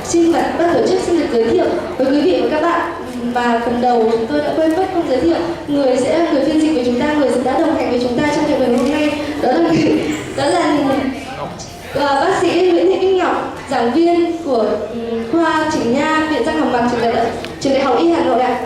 Xin ban tổ chức xin được giới thiệu với quý vị và các bạn. Và phần đầu chúng tôi đã quên mất không giới thiệu người phiên dịch với chúng ta, người đã đồng hành với chúng ta trong ngày hôm nay, đó là bác sĩ Nguyễn Thị Bích Ngọc, giảng viên của khoa chỉnh nha Viện Răng Hàm Mặt Trường Đại học Y Hà Nội ạ.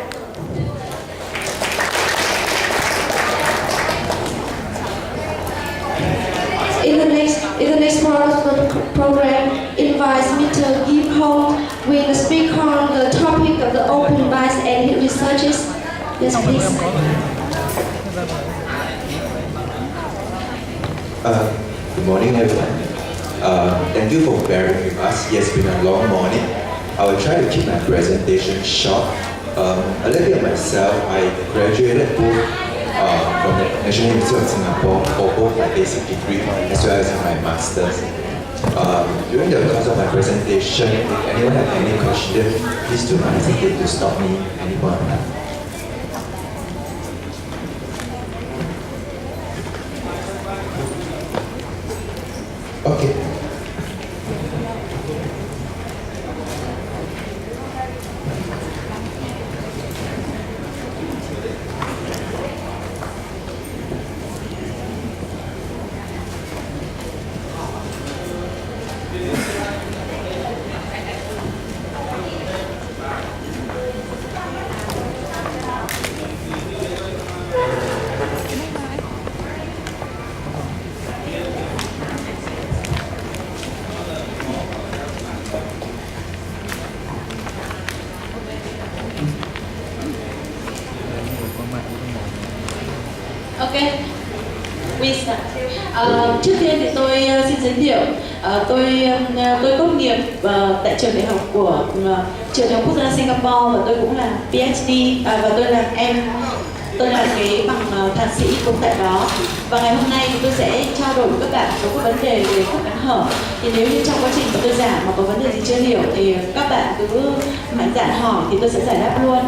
In the next part of the program, invites Mr. Kim Hong will speak on the topic of the open bias and his researches. Yes, please. Good morning, everyone. Thank you for bearing with us. Yes, it's been a long morning. I will try to keep my presentation short. A little bit of myself. I graduated both from the National Institute of Singapore for both my basic degree as well as my master's. During the course of my presentation, if anyone has any questions, please do not hesitate to stop me at any point of time. Okay. Ok, trước tiên thì tôi xin giới thiệu, tôi tốt nghiệp tại trường đại học của trường đại học quốc gia Singapore, và tôi cũng là PhD, và tôi là cái bằng thạc sĩ cũng tại đó. Và ngày hôm nay thì tôi sẽ trao đổi với các bạn có vấn đề về khớp cắn hở. Thì nếu như trong quá trình mà tôi giảng mà có vấn đề gì chưa hiểu thì các bạn cứ mạnh dạn hỏi thì tôi sẽ giải đáp luôn.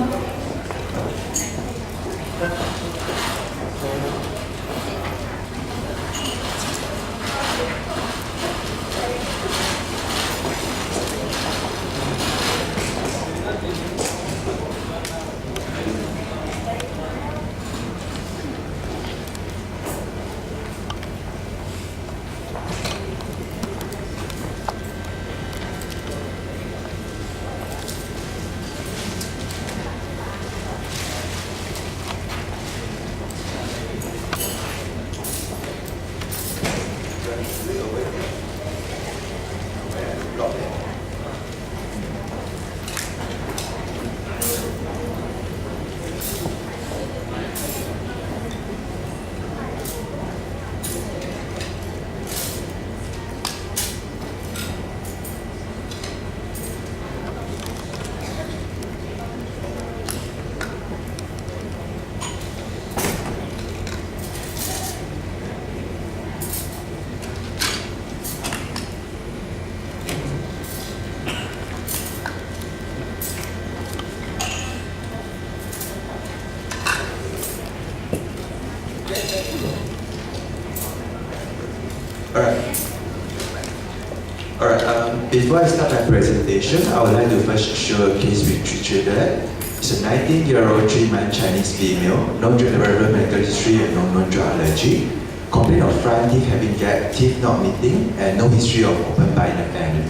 Before I start my presentation, I would like to first show a case with treated. It's a 19-year-old 3-month Chinese female, no relevant medical history and no known drug allergy. Complaint of front teeth having gap, teeth not meeting, and no history of open bite in the family.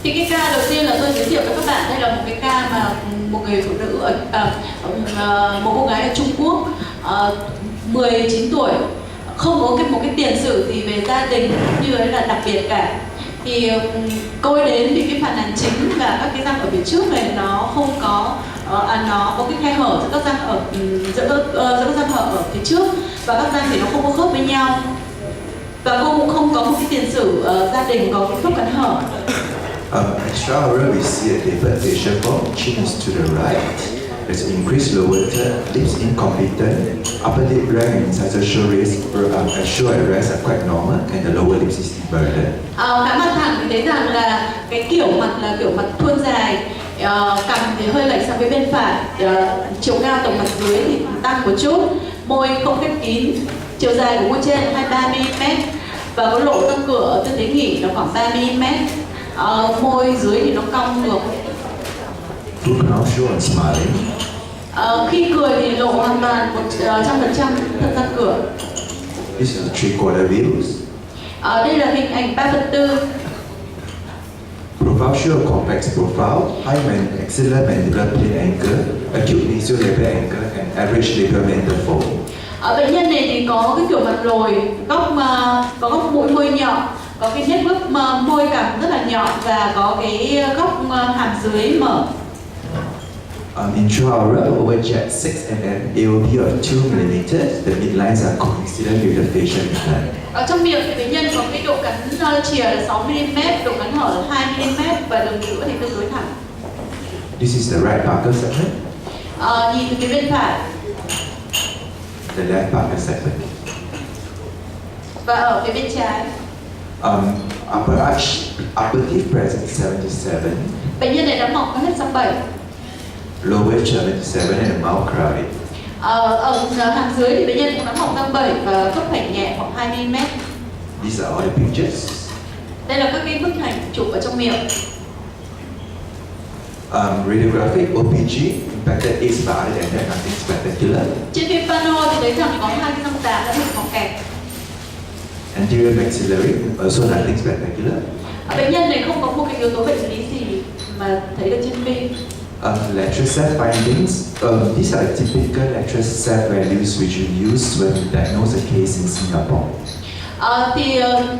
Thì cái ca đầu tiên là tôi giới thiệu với các bạn, đây là một cái ca mà một người phụ nữ một cô gái ở Trung Quốc, 19 tuổi, không có một cái tiền sử gì về gia đình như là đặc biệt cả. Thì cô ấy đến vì cái phản ảnh chính là các cái răng ở phía trước này nó không có nó có cái khe hở giữa các răng giữa các răng hở ở phía trước, và các răng thì nó không có khớp với nhau, và cô cũng không có một cái tiền sử gia đình có cái khớp cắn hở. Extraoral, we see a different facial form. Chin is to the right. There's increased lower third, lips incompetent, upper lip rank and incisor show at rest are quite normal, and the lower lips is inverted. Cái mặt thẳng thì thấy rằng là cái kiểu mặt là kiểu mặt thuôn dài, cằm thì hơi lệch sang phía bên phải, chiều cao tổng mặt dưới thì tăng một chút, môi không khép kín, chiều dài của môi trên 23 mm và có lỗ răng cửa ở tư thế nghỉ là khoảng 3 mm. Môi dưới thì nó cong ngược. Full mouth show on smiling. Khi cười thì lộ hoàn toàn 100% thân răng cửa. This is a 3/4 views. Đây là hình ảnh 3/4. Profile show a complex profile, high maxillar mandibular plane angle, acute nasal labial angle, and average labial mental fold. Bệnh nhân này thì có cái kiểu mặt lồi, có góc mũi môi nhọn, có cái nếp gấp môi cằm rất là nhọn và có cái góc hàm dưới mở. Intraoral overjet 6 mm, AOP of 2 mm. The midlines are coincident with the facial implant. Ở trong miệng thì bệnh nhân có cái độ cắn chìa là 6 mm, độ cắn hở là 2 mm và đường giữa thì tương đối thẳng. This is the right Barker segment. Nhìn từ cái bên phải. The left Barker segment. Và ở cái bên trái. Upper teeth present 77. Bệnh nhân này đã mọc hết răng 7. Lower 77 and a mouth crowded. Ở hàm dưới thì bệnh nhân cũng đã mọc răng 7 và khớp hạch nhẹ khoảng 2 mm. These are all the pictures. Đây là các cái bức ảnh chụp ở trong miệng. Radiographic OPG impacted is but other than that nothing spectacular. Trên phim pano thì thấy rằng có 2 cái răng tạp đã bị mọc kẹt. Anterior maxillary also nothing spectacular. Bệnh nhân này không có một cái yếu tố bệnh lý gì mà thấy được trên phim. Lateral set findings. These are typical lateral set values which you use when you diagnose a case in Singapore.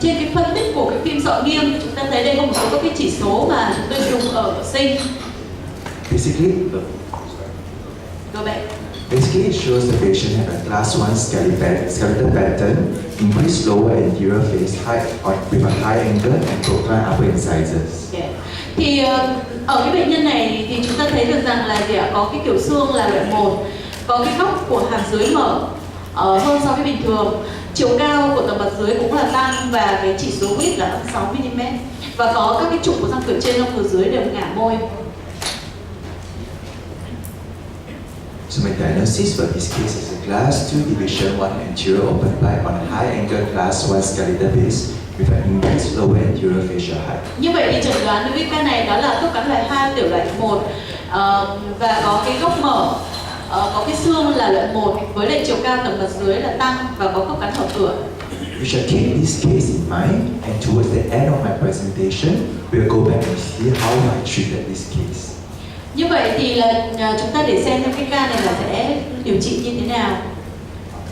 Trên cái phân tích của cái phim sọ nghiêng thì chúng ta thấy đây có một số các cái chỉ số mà chúng tôi dùng ở sinh. Basically, Basically, it shows the patient had a class 1 skeletal pattern, increased lower anterior face height with a high angle and procline upper incisors. Yeah. Thì ở cái bệnh nhân này thì chúng ta thấy được rằng là có cái kiểu xương là loại 1, có cái góc của hàm dưới mở hơn so với bình thường, chiều cao của tầng mặt dưới cũng là tăng và cái chỉ số width là 6 mm và có các cái trục của răng cửa trên răng cửa dưới đều ngả môi. So my diagnosis for this case is a class 2 division 1 anterior open bite on a high angle class 1 skeletal base with an increased lower anterior facial height. Như vậy thì chẩn đoán đối với ca này đó là khớp cắn loại 2 tiểu loại 1 và có cái góc mở, có cái xương là loại 1 với lại chiều cao tầng mặt dưới là tăng và có khớp cắn hở cửa. We shall keep this case in mind, and towards the end of my presentation, we'll go back and see how I treated this case. Như vậy thì là chúng ta để xem cái ca này là sẽ điều trị như thế nào.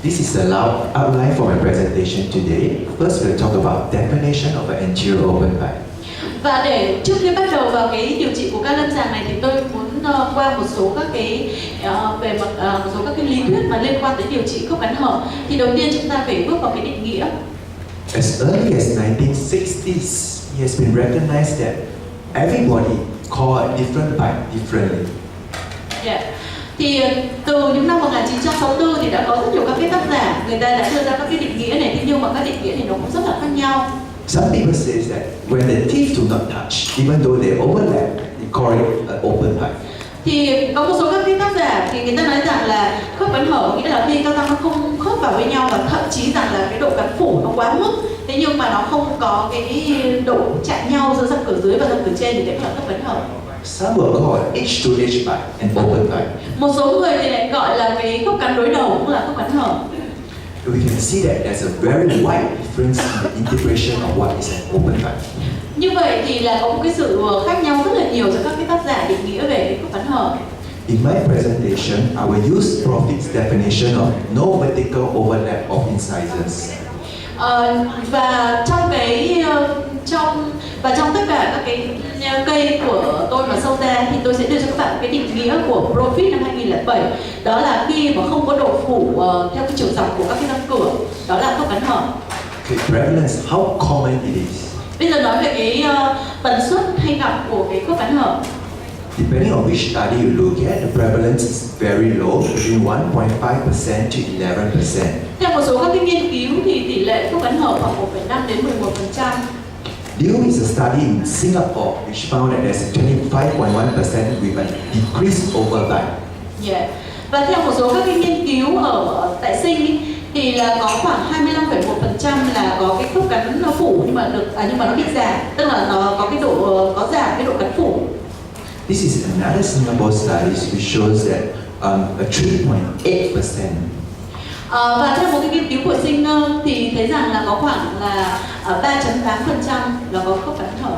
This is the outline for my presentation today. First, we'll talk about definition of an anterior open bite. Và để trước khi bắt đầu vào cái điều trị của ca lâm sàng này thì tôi muốn qua một số các cái về một số các cái lý thuyết mà liên quan tới điều trị khớp cắn hở. Thì đầu tiên chúng ta phải bước vào cái định nghĩa. As early as 1960s, it has been recognized that everybody call a different bite differently. Yeah. Thì từ những năm 1964 thì đã có rất nhiều các cái tác giả người ta đã đưa ra các cái định nghĩa này, nhưng mà các định nghĩa thì nó cũng rất là khác nhau. Some people say that when the teeth do not touch, even though they overlap, they call it an open bite. Thì có một số các cái tác giả thì người ta nói rằng là khớp cắn hở nghĩa là khi các răng nó không khớp vào với nhau và thậm chí rằng là cái độ cắn phủ nó quá mức, thế nhưng mà nó không có cái độ chạm nhau giữa răng cửa dưới và răng cửa trên thì đấy là khớp cắn hở. Some will call it edge-to-edge bite and open bite. Một số người thì lại gọi là cái khớp cắn đối đầu cũng là khớp cắn hở. We can see that there's a very wide difference in the integration of what is an open bite. Như vậy thì là có một cái sự khác nhau rất là nhiều giữa các cái tác giả định nghĩa về cái khớp cắn hở. In my presentation, I will use Profit's definition of no vertical overlap of incisors. Và trong tất cả các cái cây của tôi mà sâu ra thì tôi sẽ đưa cho các bạn cái định nghĩa của Profit năm 2007, đó là khi mà không có độ phủ theo cái chiều dọc của các cái răng cửa, đó là khớp cắn hở. Okay, prevalence, how common it is. Bây giờ nói về cái tần suất hay gặp của cái khớp cắn hở. Depending on which study you look at, the prevalence is very low, between 1.5% to 11%. Theo một số các cái nghiên cứu thì tỷ lệ khớp cắn hở khoảng 1,5 đến 11%. New is a study in Singapore which found that there's a 25.1% with a decreased overbite. Yeah. Và theo một số các cái nghiên cứu ở tại Sinh thì là có khoảng 25,1% là có cái khớp cắn nó phủ nhưng mà nó bị giảm, tức là nó có cái độ có giảm cái độ cắn phủ. This is another Singapore study which shows that a 3.8%. Và theo một cái nghiên cứu của Singer thì thấy rằng là có khoảng là 3.8% là có khớp cắn hở.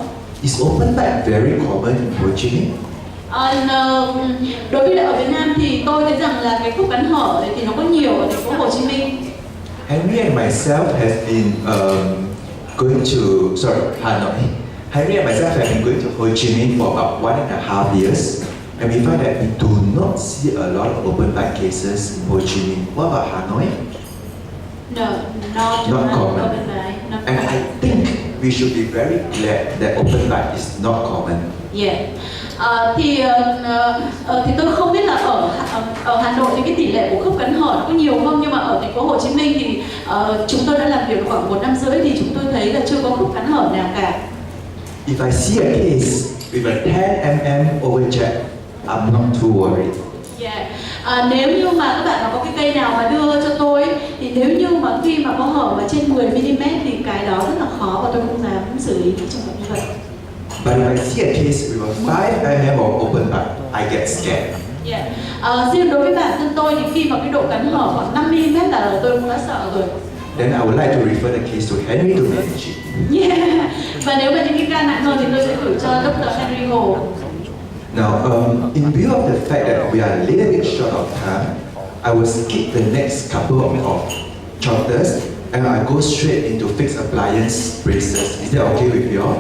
Is open back very common in Ho Chi Minh? Đối với ở Việt Nam thì tôi thấy rằng là cái khớp cắn hở thì nó có nhiều ở thành phố Hồ Chí Minh. Henry and myself have been going to Hanoi. Henry and myself have been going to Ho Chi Minh for about 1.5 years, and we find that we do not see a lot of open back cases in Ho Chi Minh. What about Hanoi? No, not common. Open back, not And common. I think we should be very glad that open back is not common. Yeah. Thì tôi không biết là ở Hà Nội thì cái tỷ lệ của khớp cắn hở nó có nhiều không, nhưng mà ở thành phố Hồ Chí Minh thì chúng tôi đã làm việc khoảng 1 năm rưỡi thì chúng tôi thấy là chưa có khớp cắn hở nào cả. If I see a case with a 10 mm overjet, I'm not too worried. Yeah. Nếu như mà các bạn có cái cây nào mà đưa cho tôi thì nếu như mà khi mà có hở mà trên 10 mm thì cái đó rất là khó và tôi không dám xử lý những trường hợp như vậy. But if I see a case with a 5 mm or open back, I get scared. Yeah. Riêng đối với bản thân tôi thì khi mà cái độ cắn hở khoảng 5 mm là tôi cũng đã sợ rồi. Then I would like to refer the case to Henry to manage it. Yeah. Và nếu mà những cái ca nặng hơn thì tôi sẽ gửi cho Dr. Henry Hồ. Now, in view of the fact that we are a little bit short of time, I will skip the next couple of chapters and I go straight into fixed appliance braces. Is that okay with you all?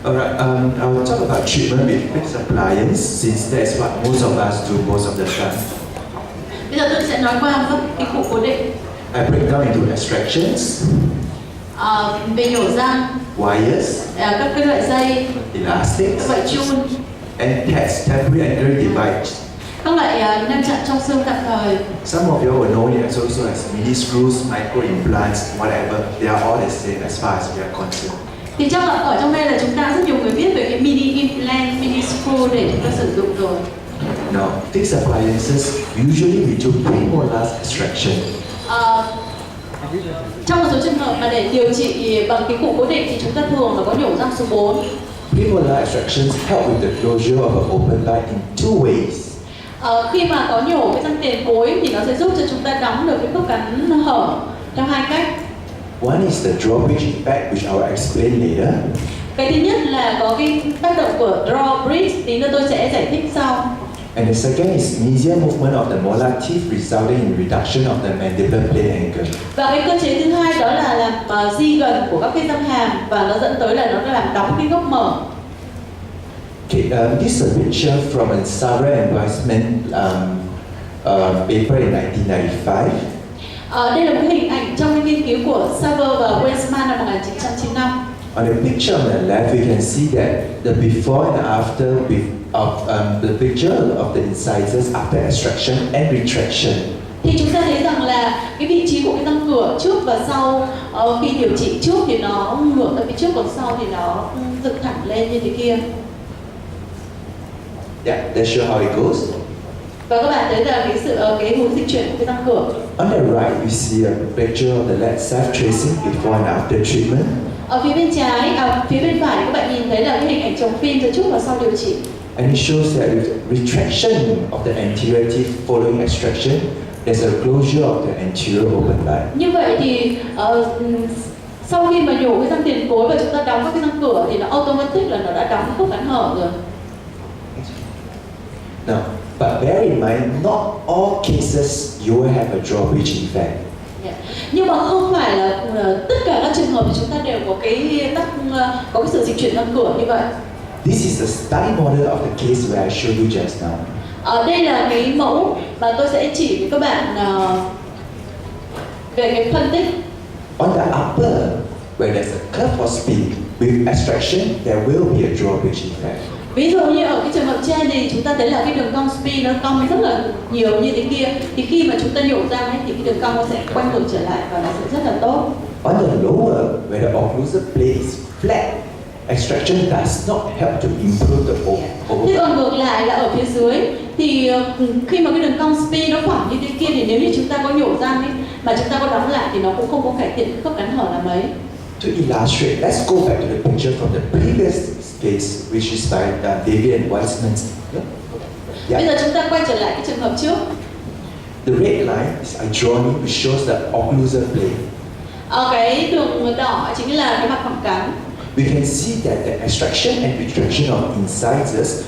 Alright, I'll talk about treatment with fixed appliance since that's what most of us do most of the time. Bây giờ tôi sẽ nói qua cái cụ cố định. I break down into extractions, Về nhổ răng, wires, các cái loại dây, elastics, các loại chun, and tags, temporary and early device. các loại ngăn chặn trong xương tạm thời. Some of you will know it also as mini screws, micro implants, whatever. They are all the same as far as we are concerned. Thì chắc là ở trong đây là chúng ta rất nhiều người biết về cái mini implant, mini screw để chúng ta sử dụng rồi. Now, fixed appliances usually we do premolar extraction. Trong một số trường hợp mà để điều trị bằng cái cụ cố định thì chúng ta thường là có nhổ răng số 4. Premolar extractions help with the closure of an open bite in two ways. Khi mà có nhổ cái răng tiền cối thì nó sẽ giúp cho chúng ta đóng được cái khớp cắn hở theo hai cách. One is the drawbridge effect, which I will explain later. Cái thứ nhất là có cái tác động của drawbridge, tí nữa tôi sẽ giải thích sau. And the second is mesial movement of the molar teeth resulting in reduction of the mandibular plane angle. Và cái cơ chế thứ hai đó là làm di gần của các cái răng hàm và nó dẫn tới là nó làm đóng cái gốc mở. Okay, this is a picture from a Sarah advancement paper in 1995. Đây là một hình ảnh trong cái nghiên cứu của Saver và Weissman năm 1995. On the picture on the left, we can see that the before and after of the picture of the incisors after extraction and retraction. Thì chúng ta thấy rằng là cái vị trí của cái răng cửa trước và sau khi điều trị trước thì nó ngược ra phía trước, còn sau thì nó dựng thẳng lên như thế kia. Yeah, let's show how it goes. Và các bạn thấy là cái hướng dịch chuyển của cái răng cửa. On the right, we see a picture of the left self-tracing before and after treatment. Ở phía bên trái, phía bên phải các bạn nhìn thấy là cái hình ảnh chống phim từ trước và sau điều trị. And it shows that with retraction of the anterior teeth following extraction, there's a closure of the anterior open bite. Như vậy thì sau khi mà nhổ cái răng tiền cối và chúng ta đóng các cái răng cửa thì nó automatic là nó đã đóng khớp cắn hở rồi. Now, but bear in mind, not all cases you will have a drawbridge effect. Nhưng mà không phải là tất cả các trường hợp thì chúng ta đều có có cái sự dịch chuyển răng cửa như vậy. This is the study model of the case where I showed you just now. Đây là cái mẫu mà tôi sẽ chỉ với các bạn về cái phân tích. On the upper, where there's a curve for speed with extraction, there will be a drawbridge effect. Ví dụ như ở cái trường hợp trên thì chúng ta thấy là cái đường cong speed nó cong rất là nhiều như thế kia, thì khi mà chúng ta nhổ răng ấy, thì cái đường cong nó sẽ quay ngược trở lại và nó sẽ rất là tốt. On the lower, where the occlusal plate is flat, extraction does not help to improve the Thế còn ngược lại là ở phía dưới thì khi mà cái đường cong speed nó phẳng như thế kia thì nếu như chúng ta có nhổ răng ấy mà chúng ta có đóng lại thì nó cũng không có cải thiện khớp cắn hở là mấy. To illustrate, let's go back to the picture from the previous case, which is by David and Weissman. Bây giờ chúng ta quay trở lại cái trường hợp trước. The red line is I drawn it, which shows the occlusal plate. Cái đường đỏ chính là cái mặt phẳng cắn. We can see that the extraction and retraction of incisors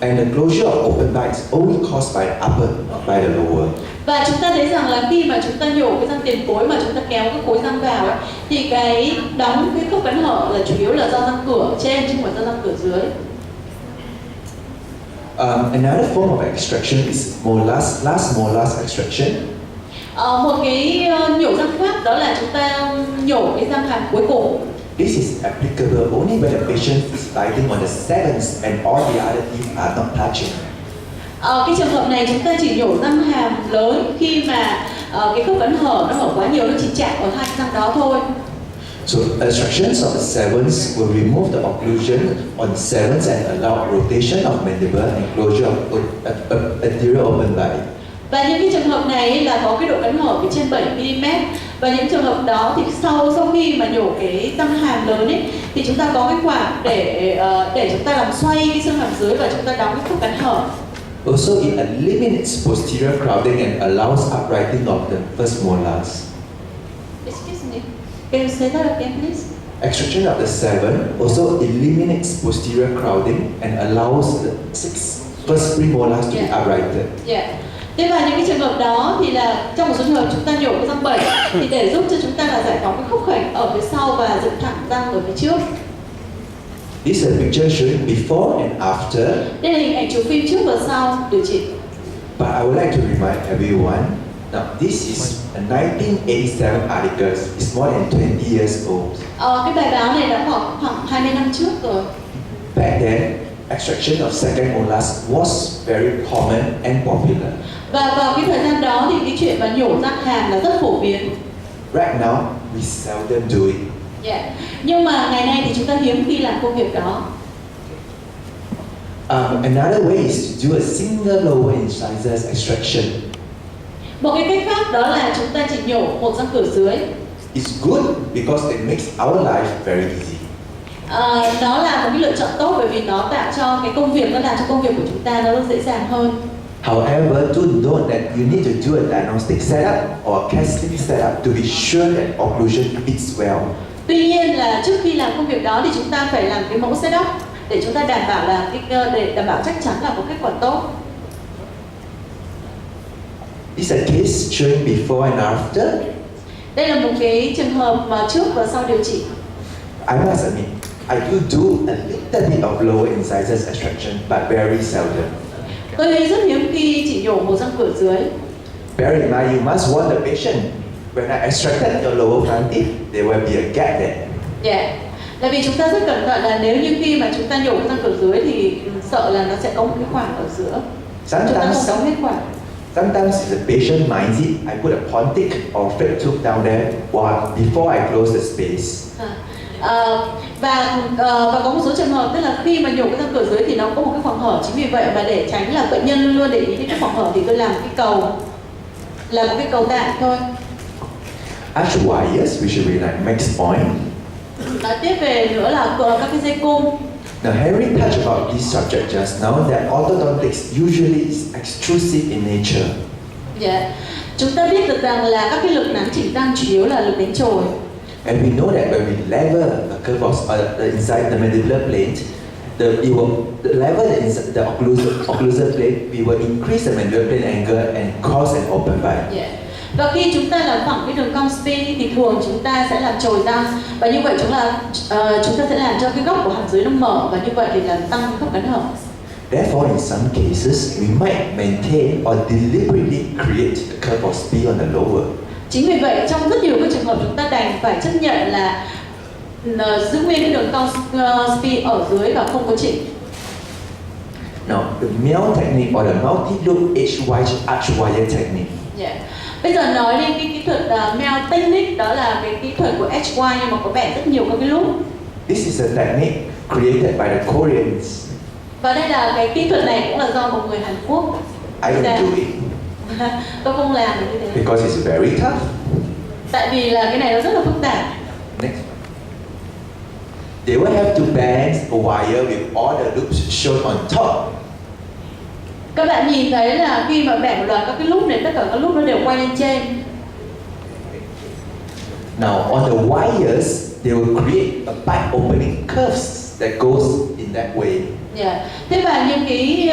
and the closure of open bite is only caused by the upper, not by the lower. Và chúng ta thấy rằng là khi mà chúng ta nhổ cái răng tiền cối mà chúng ta kéo cái khối răng vào ấy, thì cái đóng cái khớp cắn hở là chủ yếu là do răng cửa trên chứ không phải do răng cửa dưới. Another form of extraction is last molars extraction. Một cái nhổ răng khác đó là chúng ta nhổ cái răng hàm cuối cùng. This is applicable only when the patient is biting on the sevens and all the other teeth are not touching. Cái trường hợp này chúng ta chỉ nhổ răng hàm lớn khi mà cái khớp cắn hở nó hở quá nhiều, nó chỉ chạm ở hai răng đó thôi. So extractions of the sevens will remove the occlusion on sevens and allow rotation of mandible and closure of anterior open bite. Và những cái trường hợp này là có cái độ cắn hở trên 7 mm, và những trường hợp đó thì sau khi mà nhổ cái răng hàm lớn ấy thì chúng ta có cái khoảng để chúng ta làm xoay cái xương hàm dưới và chúng ta đóng cái khớp cắn hở. Also, it eliminates posterior crowding and allows uprighting of the first molars. Excuse me. Can you say that again, please? Extraction of the seven also eliminates posterior crowding and allows the first premolars to be uprighted. Yeah. Thế và những cái trường hợp đó thì là trong một số trường hợp chúng ta nhổ cái răng 7 thì để giúp cho chúng ta là giải phóng cái khúc khểnh ở phía sau và dựng thẳng răng ở phía trước. This is a picture showing before and after. Đây là hình ảnh chụp phim trước và sau điều trị. But I would like to remind everyone, now this is a 1987 article. It's more than 20 years old. Cái bài báo này đã khoảng 20 năm trước rồi. Back then, extraction of second molars was very common and popular. Và vào cái thời gian đó thì cái chuyện mà nhổ răng hàm là rất phổ biến. Right now, we seldom do it. Yeah. Nhưng mà ngày nay thì chúng ta hiếm khi làm công việc đó. Another way is to do a single lower incisors extraction. Một cái cách khác đó là chúng ta chỉ nhổ một răng cửa dưới. It's good because it makes our life very easy. Nó là một cái lựa chọn tốt bởi vì nó tạo cho cái công việc, nó làm cho công việc của chúng ta nó dễ dàng hơn. However, do note that you need to do a diagnostic setup or a casting setup to be sure that occlusion fits well. Tuy nhiên là trước khi làm công việc đó thì chúng ta phải làm cái mẫu setup để chúng ta đảm bảo là để đảm bảo chắc chắn là có kết quả tốt. This is a case showing before and after. Đây là một cái trường hợp mà trước và sau điều trị. I must admit, I do a little bit of lower incisors extraction, but very seldom. Tôi thấy rất hiếm khi chỉ nhổ một răng cửa dưới. Bear in mind, you must warn the patient. When I extracted your lower front teeth, there will be a gap there. Yeah. Là vì chúng ta rất cẩn thận là nếu như khi mà chúng ta nhổ cái răng cửa dưới thì sợ là nó sẽ có một cái khoảng ở giữa. Chúng ta không đóng hết khoảng. Sometimes if the patient minds it, I put a pontic or fake tooth down there before I close the space. Và có một số trường hợp tức là khi mà nhổ cái răng cửa dưới thì nó có một cái khoảng hở, chính vì vậy mà để tránh là bệnh nhân luôn luôn để ý đến cái khoảng hở thì tôi làm một cái cầu tạm thôi. Arch wires, which will be like max point. Nói tiếp về nữa là các cái dây cung. Now, Henry touched about this subject just now that orthodontics usually is extrusive in nature. Yeah. Chúng ta biết được rằng là các cái lực nắn chỉnh răng chủ yếu là lực đánh chồi. And we know that when we lever the curve of inside the mandibular plate, the level in the occlusal plane, we will increase the mandibular plane angle and cause an open bite. Yeah. Và khi chúng ta làm phẳng cái đường cong spin thì thường chúng ta sẽ làm trồi răng, và như vậy chúng ta sẽ làm cho cái góc của hàm dưới nó mở, và như vậy thì làm tăng cái khớp cắn hở. Therefore, in some cases, we might maintain or deliberately create the curve of spin on the lower. Chính vì vậy trong rất nhiều các trường hợp chúng ta đành phải chấp nhận là giữ nguyên cái đường cong spin ở dưới và không có chỉnh. Now, the male technique or the multi-loop arch wire technique. Yeah. Bây giờ nói lên cái kỹ thuật male technique, đó là cái kỹ thuật của HY nhưng mà có vẻ rất nhiều các cái loop. This is a technique created by the Koreans. Và đây là cái kỹ thuật này cũng là do một người Hàn Quốc. I don't do it. Tôi không làm được như thế. Because it's very tough. Tại vì là cái này nó rất là phức tạp. Next. They will have to bend a wire with all the loops shown on top. Các bạn nhìn thấy là khi mà bẻ một loạt các cái loop này, tất cả các loop nó đều quay lên trên. Now on the wires, they will create a bite opening curves that goes in that way. Yeah. Thế và những cái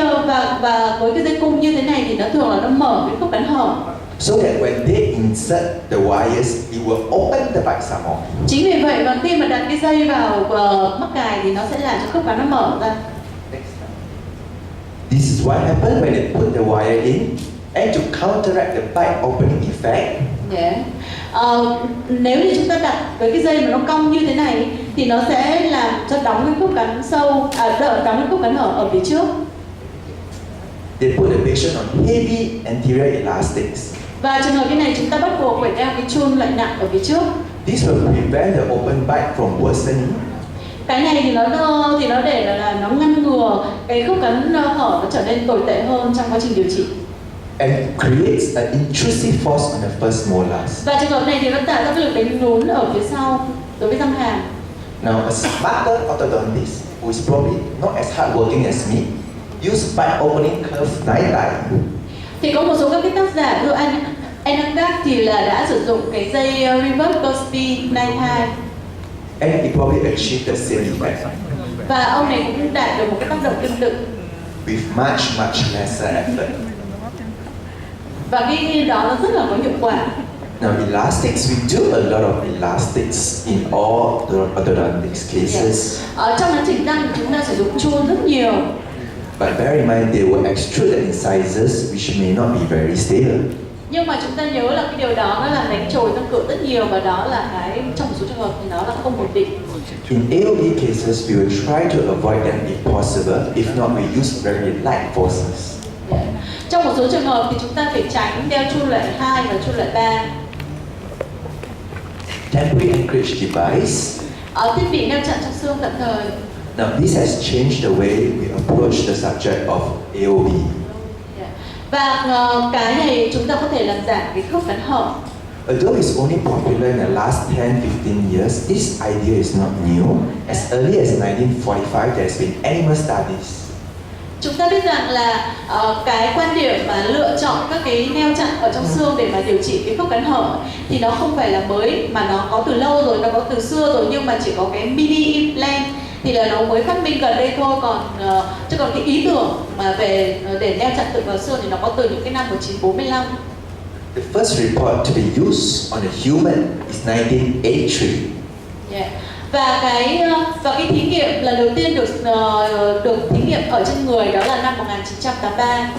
và với cái dây cung như thế này thì nó thường là nó mở cái khớp cắn hở. So that when they insert the wires, it will open the bite some more. Chính vì vậy mà khi mà đặt cái dây vào mắc cài thì nó sẽ làm cho khớp cắn nó mở ra. This is what happens when they put the wire in, and to counteract the bite opening effect. Yeah. Nếu như chúng ta đặt với cái dây mà nó cong như thế này thì nó sẽ làm cho đóng cái khớp cắn sâu, đóng cái khớp cắn hở ở phía trước. They put the patient on heavy anterior elastics. Và trường hợp như này chúng ta bắt buộc phải đeo cái chun loại nặng ở phía trước. This will prevent the open bite from worsening. Cái này thì nó để là nó ngăn ngừa cái khớp cắn hở nó trở nên tồi tệ hơn trong quá trình điều trị. And creates an intrusive force on the first molars. Và trường hợp này thì nó tạo ra cái lực đánh lún ở phía sau đối với răng hàm. Now, a smarter orthodontist who is probably not as hardworking as me use bite opening curve 9 times. Thì có một số các cái tác giả như anh Anangak thì là đã sử dụng cái dây reverse Cosby 9 times. And it probably achieved the same effect. Và ông này cũng đạt được một cái tác động tương tự. With much lesser effort. Và cái đó nó rất là có hiệu quả. Now elastics, we do a lot of elastics in all the orthodontics cases. Trong quá trình răng chúng ta sử dụng chun rất nhiều. But bear in mind they were extruded incisors which may not be very stable. Nhưng mà chúng ta nhớ là cái điều đó nó làm đánh trồi răng cửa rất nhiều, và đó là cái trong một số trường hợp thì nó là không ổn định. In AOB cases, we will try to avoid them if possible. If not, we use very light forces. Yeah. Trong một số trường hợp thì chúng ta phải tránh đeo chun loại 2 và chun loại 3. Temporary anchorage device. Thiết bị neo chặn trong xương tạm thời. Now this has changed the way we approach the subject of AOB. Yeah. Và cái này chúng ta có thể làm giảm cái khớp cắn hở. Although it's only popular in the last 10-15 years, this idea is not new. As early as 1945, there's been animal studies. Chúng ta biết rằng là cái quan điểm mà lựa chọn các cái neo chặn ở trong xương để mà điều trị cái khớp cắn hở thì nó không phải là mới, mà nó có từ lâu rồi, nó có từ xưa rồi, nhưng mà chỉ có cái mini implant thì là nó mới phát minh gần đây thôi. Chứ còn cái ý tưởng mà về để neo chặn tự vào xương thì nó có từ những cái năm 1945. The first report to be used on a human is 1983. Yeah. Và cái thí nghiệm lần đầu tiên được thí nghiệm ở trên người đó là năm 1983.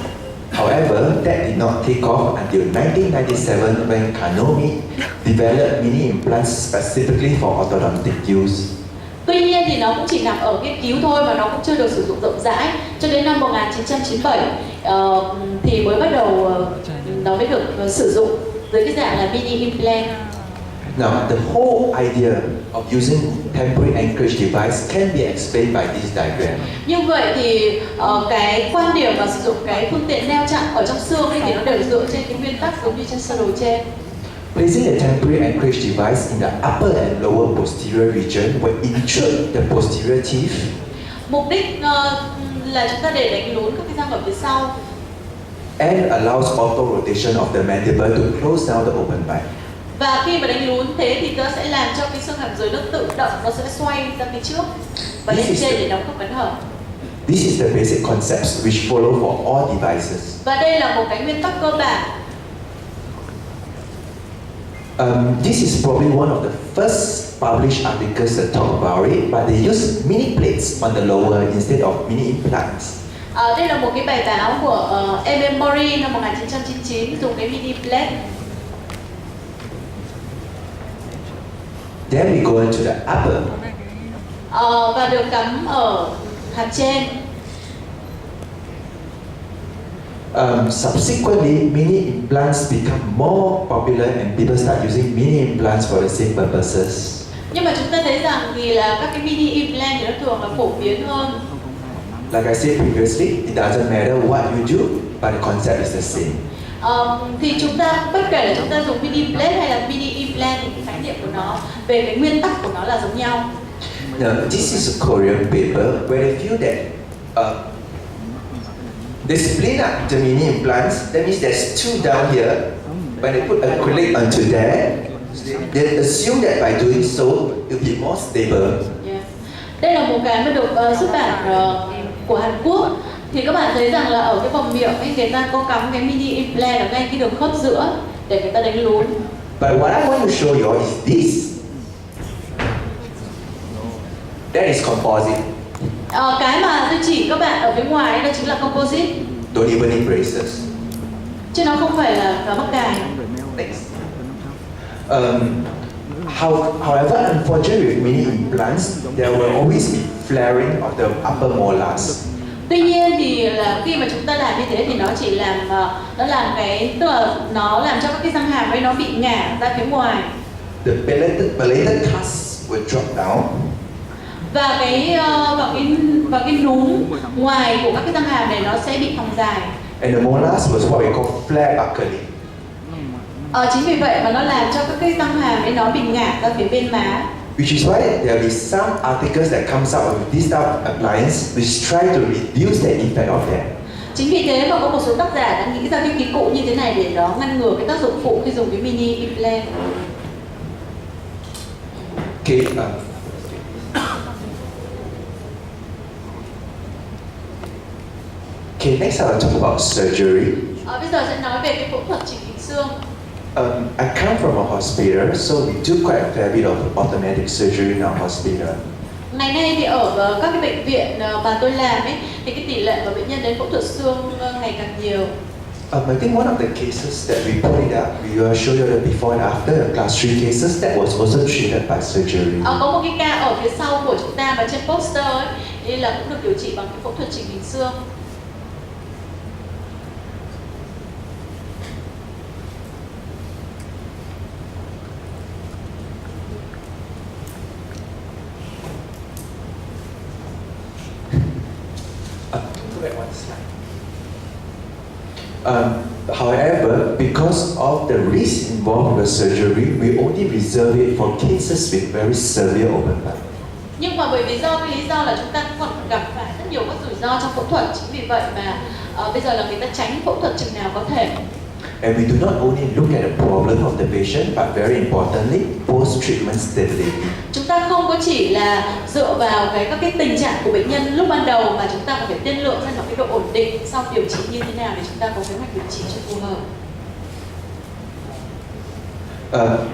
However, that did not take off until 1997 when Kanomi developed mini implants specifically for orthodontic use. Tuy nhiên thì nó cũng chỉ nằm ở nghiên cứu thôi, và nó cũng chưa được sử dụng rộng rãi cho đến năm 1997 thì mới bắt đầu nó mới được sử dụng dưới cái dạng là mini implant. Now, the whole idea of using temporary anchorage device can be explained by this diagram. Như vậy thì cái quan điểm mà sử dụng cái phương tiện neo chặn ở trong xương ấy thì nó đều dựa trên cái nguyên tắc giống như trên sơ đồ trên. Placing a temporary anchorage device in the upper and lower posterior region will intrude the posterior teeth. Mục đích là chúng ta để đánh lún các cái răng ở phía sau. And allows auto rotation of the mandible to close down the open bite. Và khi mà đánh lún thế thì nó sẽ làm cho cái xương hàm dưới nó tự động nó sẽ xoay ra phía trước và lên trên để đóng khớp cắn hở. This is the basic concepts which follow for all devices. Và đây là một cái nguyên tắc cơ bản. This is probably one of the first published articles that talk about it, but they use mini plates on the lower instead of mini implants. Đây là một cái bài báo của Emory năm 1999 dùng cái mini plate. Then we go into the upper. Và được cắm ở hàm trên. Subsequently, mini implants become more popular and people start using mini implants for the same purposes. Nhưng mà chúng ta thấy rằng thì là các cái mini implant thì nó thường là phổ biến hơn. Like I said previously, it doesn't matter what you do, but the concept is the same. Thì chúng ta bất kể là chúng ta dùng mini plate hay là mini implant thì cái khái niệm của nó về cái nguyên tắc của nó là giống nhau. Now, this is a Korean paper where they feel that they split up the mini implants. That means there's two down here. When they put acrylic onto there, they assume that by doing so, it will be more stable. Yeah. Đây là một cái mà được xuất bản của Hàn Quốc. Thì các bạn thấy rằng là ở cái vòng miệng ấy, người ta có cắm cái mini implant ở ngay cái đường khớp giữa để người ta đánh lún. But what I want to show you is this. That is composite. Cái mà tôi chỉ các bạn ở phía ngoài đó chính là composite. Don't even need braces. Chứ nó không phải là mắc cài. Next. However, unfortunately with mini implants, there will always be flaring of the upper molars. Tuy nhiên thì là khi mà chúng ta làm như thế thì nó chỉ làm nó làm cái tức là nó làm cho các cái răng hàm ấy nó bị ngả ra phía ngoài. The belated cusps will drop down. Và cái núm ngoài của các cái răng hàm này nó sẽ bị thòng dài. And the molars was what we call flare buckling. Chính vì vậy mà nó làm cho các cái răng hàm ấy nó bị ngả ra phía bên má. Which is why there will be some articles that comes out with this type of appliance which try to reduce the effect of that. Chính vì thế mà có một số tác giả đã nghĩ ra cái khí cụ như thế này để nó ngăn ngừa cái tác dụng phụ khi dùng cái mini implant. Okay. Okay, next I will talk about surgery. Bây giờ sẽ nói về cái phẫu thuật chỉnh hình xương. I come from a hospital, so we do quite a fair bit of automatic surgery in our hospital. Ngày nay thì ở các cái bệnh viện mà tôi làm ấy thì cái tỷ lệ mà bệnh nhân đến phẫu thuật xương ngày càng nhiều. I think one of the cases that we put it up, we will show you the before and after the class 3 cases that was also treated by surgery. Có một cái ca ở phía sau của chúng ta mà trên poster ấy, thì là cũng được điều trị bằng cái phẫu thuật chỉnh hình xương. However, because of the risk involved with the surgery, we only reserve it for cases with very severe open bite. Nhưng mà bởi vì cái lý do là chúng ta cũng còn gặp phải rất nhiều các rủi ro trong phẫu thuật, chính vì vậy mà bây giờ là người ta tránh phẫu thuật chừng nào có thể. And we do not only look at the problem of the patient, but very importantly, post-treatment stability. Chúng ta không có chỉ là dựa vào các cái tình trạng của bệnh nhân lúc ban đầu mà chúng ta còn phải tiên lượng xem là cái độ ổn định sau điều trị như thế nào để chúng ta có kế hoạch điều trị cho phù hợp.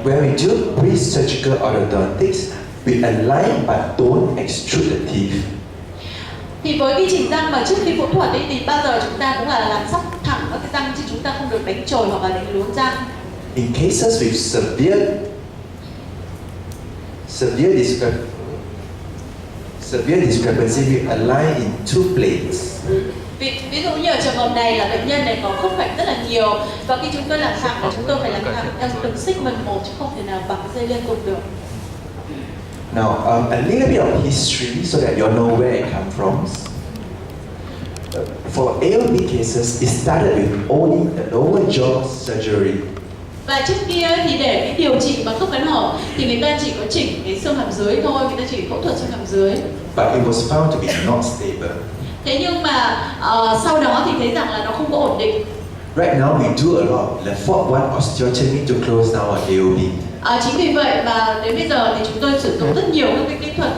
When we do pre-surgical orthodontics, we align but don't extrude the teeth. Thì với cái chỉnh răng mà trước khi phẫu thuật ấy, thì bao giờ chúng ta cũng là làm sóc thẳng các cái răng chứ chúng ta không được đánh chồi hoặc là đánh luống răng. In cases with severe discrepancy, we align in two plates. Ví dụ như ở trường hợp này là bệnh nhân này có khớp cạnh rất là nhiều và khi chúng tôi làm thẳng là chúng tôi phải làm thẳng theo từng segment một chứ không thể nào bằng dây liên tục được. Now, a little bit of history so that you know where it comes from. For AOP cases, it started with only the lower jaw surgery. Và trước kia thì để cái điều trị bằng khớp cắn hở thì người ta chỉ có chỉnh cái xương hàm dưới thôi, người ta chỉ phẫu thuật xương hàm dưới. But it was found to be not stable. Thế nhưng mà sau đó thì thấy rằng là nó không có ổn định. Right now we do a lot of left forward osteotomy to close down our AOP. Chính vì vậy mà đến bây giờ thì chúng tôi sử dụng rất nhiều các cái kỹ thuật